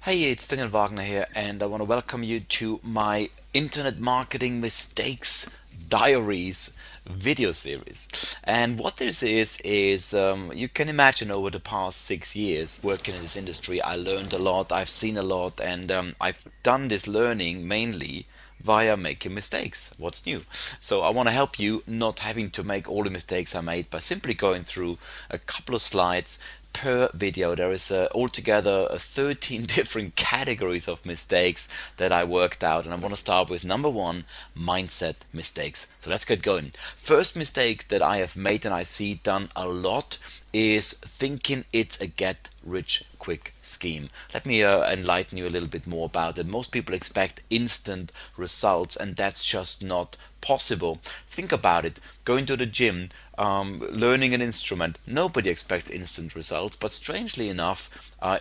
Hey, it's Daniel Wagner here, and I want to welcome you to my Internet Marketing Mistakes Diaries video series. And what this is you can imagine over the past 6 years working in this industry, I learned a lot, I've seen a lot, and I've done this learning mainly via making mistakes. What's new? So I want to help you not having to make all the mistakes I made by simply going through a couple of slides per video. There is altogether 13 different categories of mistakes that I worked out, and I want to start with number one: mindset mistakes. So let's get going. First mistake that I have made and I see done a lot is thinking it's a get rich quick scheme. Let me enlighten you a little bit more about it. Most people expect instant results, and that's just not possible. Think about it. Going to the gym, learning an instrument. Nobody expects instant results, but strangely enough,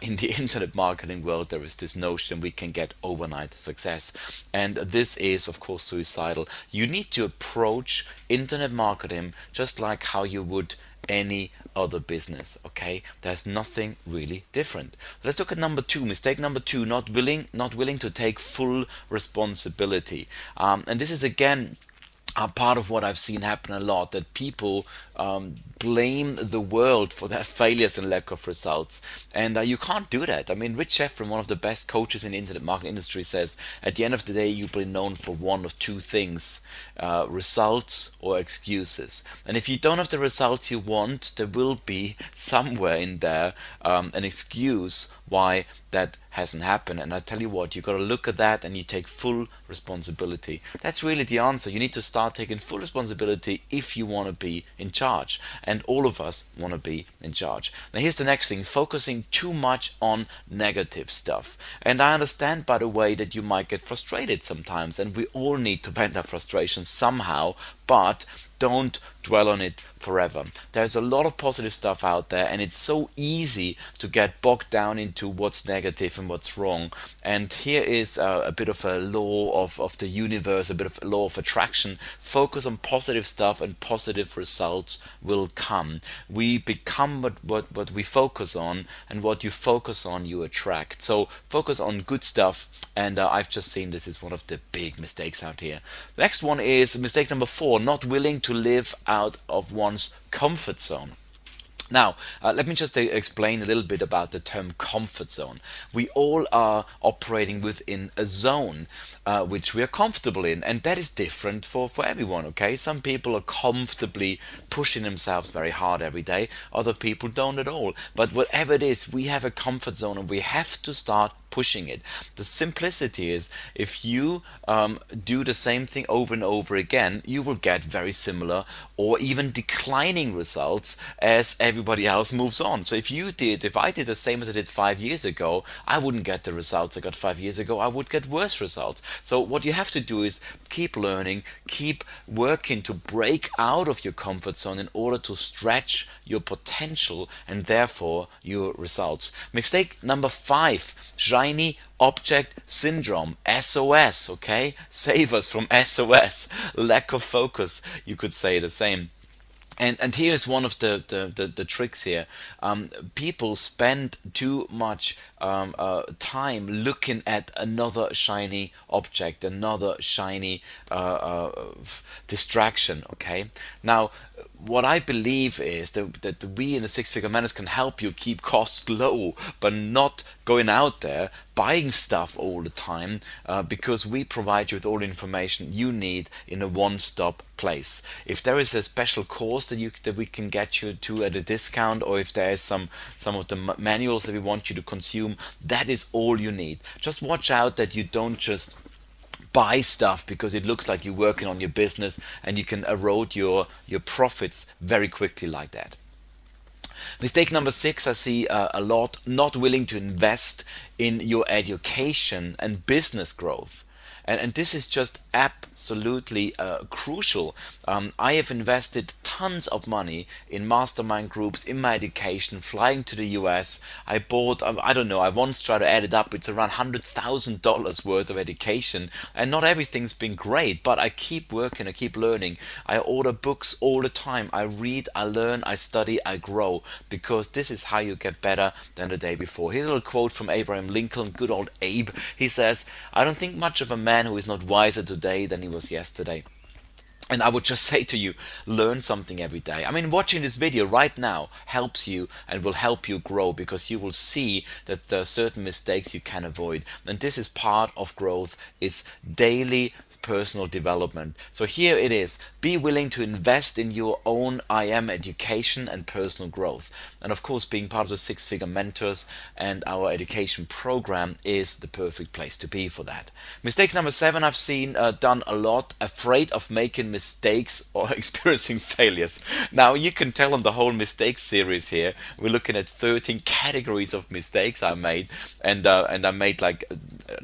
in the internet marketing world, there is this notion we can get overnight success. And this is, of course, suicidal. You need to approach internet marketing just like how you would any other business. Okay, there's nothing really different. Let's look at number two. Mistake number two: not willing to take full responsibility. And this is again part of what I've seen happen a lot, that people blame the world for their failures and lack of results. And you can't do that. I mean, Rich Efron, one of the best coaches in the internet marketing industry, says at the end of the day, you'll be known for one of two things: results or excuses. And if you don't have the results you want, there will be somewhere in there an excuse why that hasn't happened. And I tell you what, you got to look at that and you take full responsibility. That's really the answer. You need to start taking full responsibility if you want to be in charge. And all of us want to be in charge. Now here's the next thing: focusing too much on negative stuff. And I understand, by the way, that you might get frustrated sometimes, and we all need to vent our frustrations somehow, but don't dwell on it forever. There's a lot of positive stuff out there, and it's so easy to get bogged down into what's negative and what's wrong. And here is a bit of a law of the universe, a bit of a law of attraction. Focus on positive stuff, and positive results will come. We become what we focus on, and what you focus on, you attract. So focus on good stuff. And I've just seen this is one of the big mistakes out here. The next one is mistake number four: not willing to live out of one's comfort zone. Now, let me just explain a little bit about the term comfort zone. We all are operating within a zone which we are comfortable in, and that is different for everyone, okay? Some people are comfortably pushing themselves very hard every day, other people don't at all. But whatever it is, we have a comfort zone and we have to start pushing it. The simplicity is, if you do the same thing over and over again, you will get very similar or even declining results as everybody else moves on. So if I did the same as I did 5 years ago, I wouldn't get the results I got 5 years ago. I would get worse results. So what you have to do is keep learning, keep working to break out of your comfort zone in order to stretch your potential and therefore your results. Mistake number five: shiny object syndrome, SOS. Okay, save us from SOS, lack of focus, you could say the same. And here's one of the tricks here. People spend too much time looking at another shiny object, another shiny distraction. Okay, now what I believe is that we in the Six Figure Madness can help you keep costs low, but not going out there buying stuff all the time, because we provide you with all the information you need in a one-stop place. If there is a special course that we can get you to at a discount, or if there is some of the manuals that we want you to consume, that is all you need. Just watch out that you don't just buy stuff because it looks like you're working on your business, and you can erode your profits very quickly like that. Mistake number six, I see a lot: not willing to invest in your education and business growth. And this is just absolutely crucial. I have invested tons of money in mastermind groups, in my education, flying to the US. I bought, I don't know, I once tried to add it up, it's around $100,000 worth of education. And not everything's been great, but I keep working, I keep learning. I order books all the time. I read, I learn, I study, I grow, because this is how you get better than the day before. Here's a little quote from Abraham Lincoln, good old Abe. He says, "I don't think much of a man who is not wiser today than he was yesterday." And I would just say to you, learn something every day. I mean, watching this video right now helps you and will help you grow, because you will see that there are certain mistakes you can avoid. And this is part of growth, is daily personal development. So here it is. Be willing to invest in your own IM education and personal growth. And of course, being part of the Six Figure Mentors and our education program is the perfect place to be for that. Mistake number 7 I've seen done a lot, afraid of making mistakes or experiencing failures. Now you can tell on the whole mistake series here, we're looking at 13 categories of mistakes I made, and I made like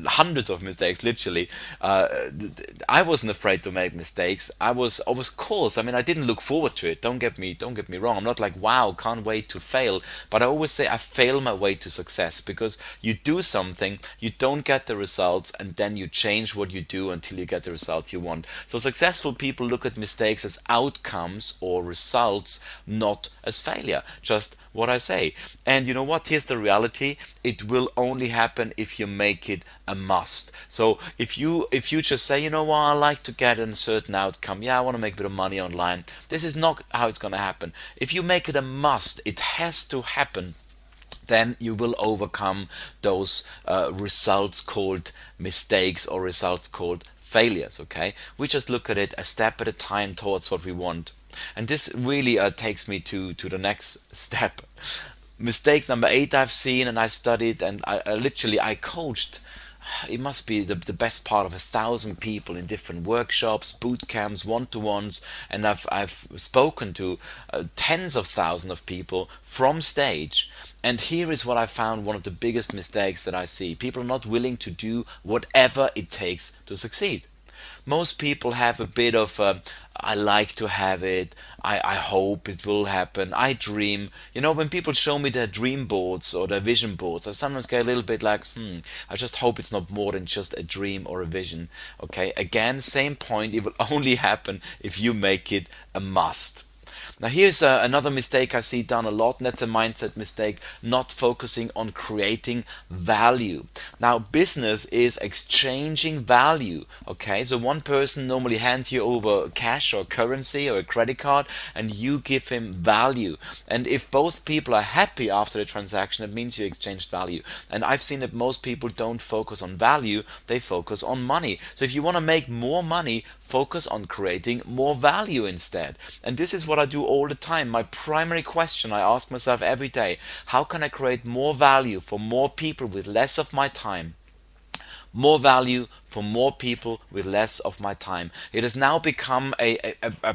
hundreds of mistakes, literally. I wasn't afraid to make mistakes. I was course. I mean, I didn't look forward to it. Don't get me wrong. I'm not like, wow, can't wait to fail. But I always say I fail my way to success, because you do something, you don't get the results, and then you change what you do until you get the results you want. So successful people look at mistakes as outcomes or results, not as failure. Just what I say. And you know what? Here's the reality. It will only happen if you make it a must. So if you just say, you know what, I like to get a certain outcome. Yeah, I want to make a bit of money online. This is not how it's going to happen. If you make it a must, it has to happen, then you will overcome those results called mistakes or results called failures. Okay, we just look at it a step at a time towards what we want. And this really takes me to the next step. Mistake number 8 I've seen and I've studied, and I coached, it must be the best part of 1,000 people in different workshops, boot camps, one-to-ones, and I've spoken to tens of thousands of people from stage. And here is what I found one of the biggest mistakes that I see. People are not willing to do whatever it takes to succeed. Most people have a bit of I like to have it, I hope it will happen, I dream. You know, when people show me their dream boards or their vision boards, I sometimes get a little bit like, I just hope it's not more than just a dream or a vision. Okay, again, same point, it will only happen if you make it a must. Now here's another mistake I see done a lot, and that's a mindset mistake, not focusing on creating value. Now business is exchanging value, okay? So one person normally hands you over cash or currency or a credit card, and you give him value. And if both people are happy after the transaction, it means you exchanged value. And I've seen that most people don't focus on value, they focus on money. So if you want to make more money, focus on creating more value instead. And this is what I do all the time. My primary question I ask myself every day: how can I create more value for more people with less of my time? More value for more people with less of my time. It has now become a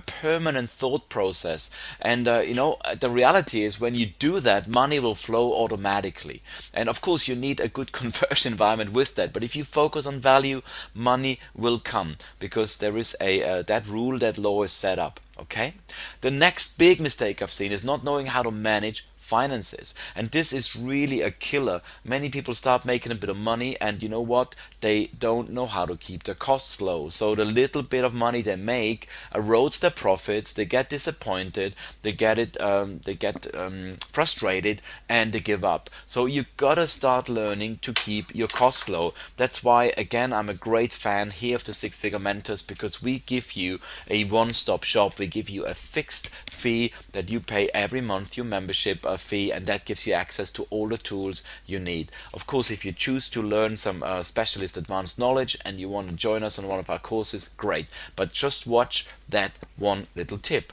permanent thought process. And the reality is, when you do that, money will flow automatically. And of course, you need a good conversion environment with that. But if you focus on value, money will come, because there is that rule, that law is set up. Okay? The next big mistake I've seen is not knowing how to manage finances. And this is really a killer. Many people start making a bit of money, and you know what? They don't know how to keep their costs low. So the little bit of money they make erodes their profits. They get disappointed. They get frustrated, and they give up. So you gotta start learning to keep your costs low. That's why, again, I'm a great fan here of the Six Figure Mentors, because we give you a one-stop shop. We give you a fixed fee that you pay every month, your membership fee, and that gives you access to all the tools you need. Of course, if you choose to learn some specialist advanced knowledge and you want to join us on one of our courses, great. But just watch that one little tip.